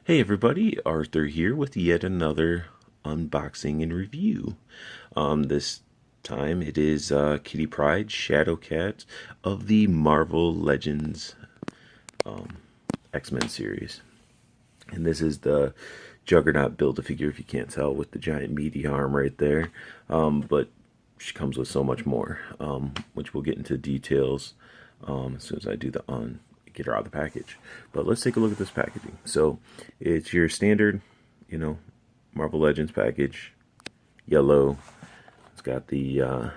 Hey everybody, Arthur here with yet another unboxing and review. This time it is Kitty Pryde, Shadowcat of the Marvel Legends X-Men series. And this is the Juggernaut Build-A-Figure, if you can't tell, with the giant meaty arm right there. But she comes with so much more, which we'll get into details as soon as I do get her out of the package. But let's take a look at this packaging. So it's your standard, Marvel Legends package, yellow. It's got the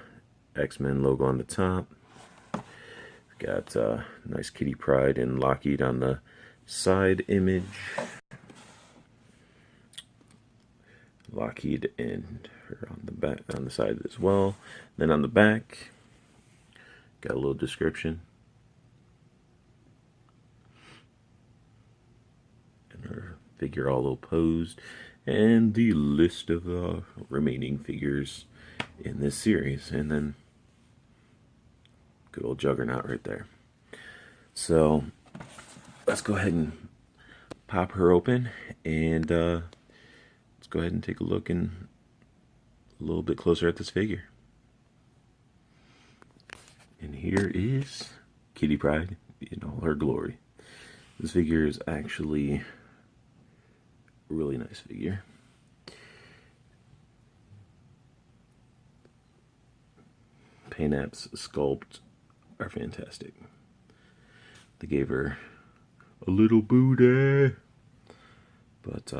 X-Men logo on the top. Got nice Kitty Pryde and Lockheed on the side image. Lockheed and her on the back, on the side as well. Then on the back, got a little description. And her figure all posed. And the list of remaining figures in this series. And then good old Juggernaut right there. So let's go ahead and pop her open and let's go ahead and take a look and a little bit closer at this figure. And here is Kitty Pryde in all her glory. This figure is actually a really nice figure. Paint apps, sculpt are fantastic. They gave her a little booty. But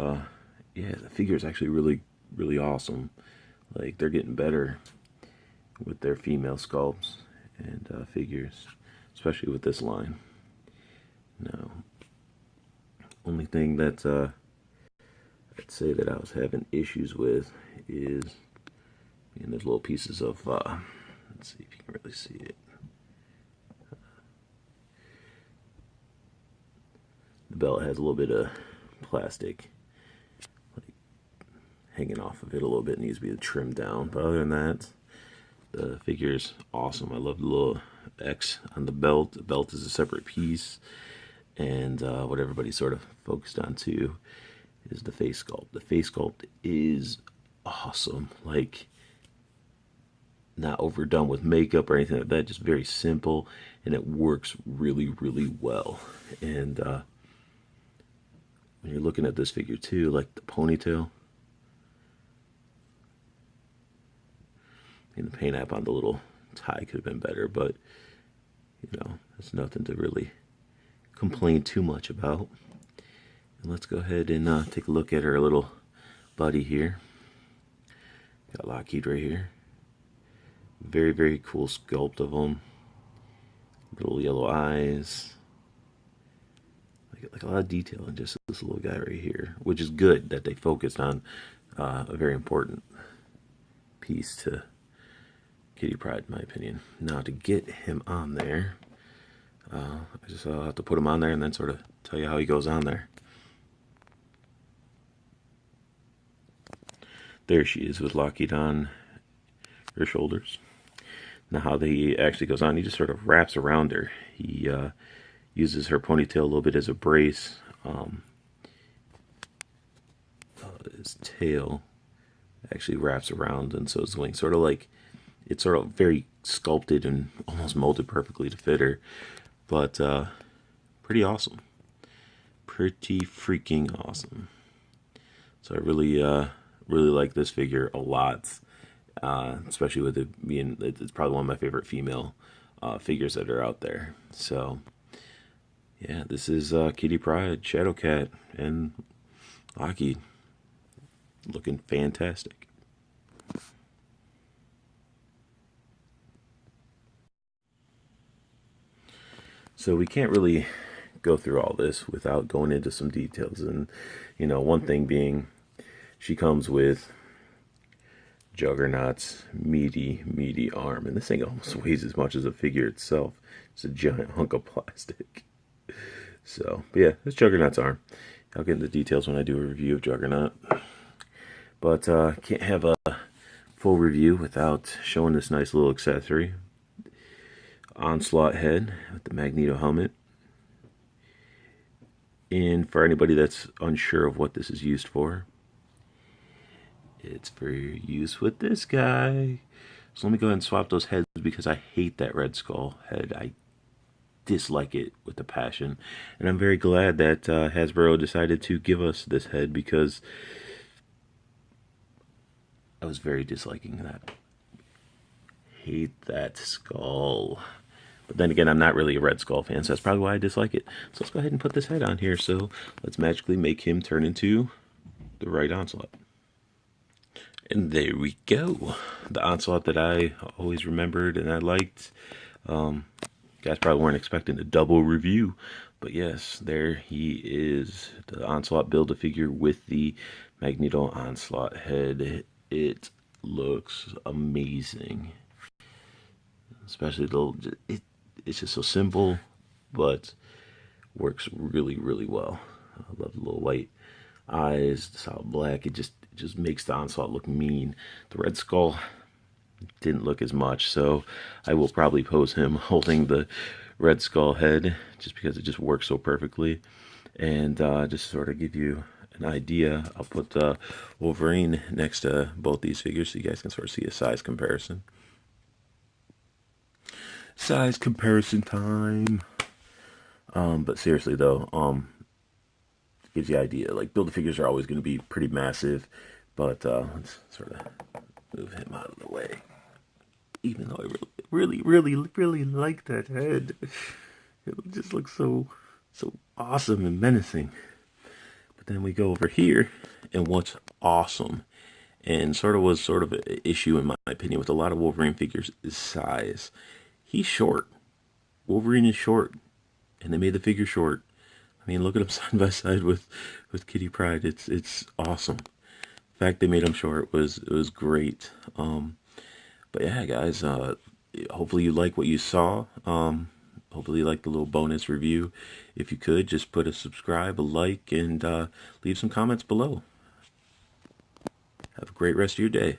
yeah, the figure is actually really awesome. Like, they're getting better with their female sculpts and figures, especially with this line. Now, only thing that I'd say that I was having issues with is, and there's little pieces of, let's see if you can really see it. The belt has a little bit of plastic like hanging off of it a little bit. It needs to be trimmed down, but other than that, the figure is awesome. I love the little X on the belt. The belt is a separate piece, and what everybody sort of focused on too is the face sculpt. The face sculpt is awesome. Like, not overdone with makeup or anything like that, just very simple, and it works really well. And when you're looking at this figure too, like the ponytail and the paint app on the little tie could have been better, but it's nothing to really complain too much about. And let's go ahead and take a look at her little buddy here. Got Lockheed right here. Very cool sculpt of him. Little yellow eyes. Like a lot of detail in just this little guy right here, which is good that they focused on a very important piece to Kitty Pryde, in my opinion. Now, to get him on there, I just have to put him on there and then sort of tell you how he goes on there. There she is with Lockheed on her shoulders. Now, how he actually goes on, he just sort of wraps around her. He uses her ponytail a little bit as a brace. His tail actually wraps around, and so his wings sort of like, it's sort of very sculpted and almost molded perfectly to fit her. But pretty awesome. Pretty freaking awesome. So I really like this figure a lot. Especially with it being, it's probably one of my favorite female figures that are out there. So yeah, this is Kitty Pryde, Shadowcat, and Lockheed, looking fantastic. So we can't really go through all this without going into some details, and one thing being, she comes with Juggernaut's meaty arm, and this thing almost weighs as much as the figure itself. It's a giant hunk of plastic. So, but yeah, it's Juggernaut's arm. I'll get into details when I do a review of Juggernaut. But can't have a full review without showing this nice little accessory. Onslaught head with the Magneto helmet. And for anybody that's unsure of what this is used for, it's for use with this guy. So let me go ahead and swap those heads because I hate that Red Skull head. I dislike it with a passion. And I'm very glad that Hasbro decided to give us this head because I was very disliking that. Hate that skull. But then again, I'm not really a Red Skull fan, so that's probably why I dislike it. So let's go ahead and put this head on here. So let's magically make him turn into the Pride Onslaught. And there we go. The Onslaught that I always remembered and I liked. Guys probably weren't expecting a double review. But yes, there he is. The Onslaught Build-A-Figure with the Magneto Onslaught head. It looks amazing. Especially it's just so simple, but works really, really well. I love the little white eyes, the solid black. It just makes the Onslaught look mean. The Red Skull didn't look as much, so I will probably pose him holding the Red Skull head just because it just works so perfectly. And just sort of give you an idea, I'll put Wolverine next to both these figures so you guys can sort of see a size comparison. Size comparison time. But seriously though, gives you an idea. Like Build-A-Figures are always going to be pretty massive, but let's sort of move him out of the way. Even though I really like that head, it just looks so awesome and menacing. But then we go over here, and what's awesome, and sort of an issue in my opinion with a lot of Wolverine figures is size. He's short. Wolverine is short, and they made the figure short. I mean, look at him side by side with Kitty Pryde. It's awesome. The fact they made him short was great. But yeah, guys. Hopefully you like what you saw. Hopefully you like the little bonus review. If you could, just put a subscribe, a like, and leave some comments below. Have a great rest of your day.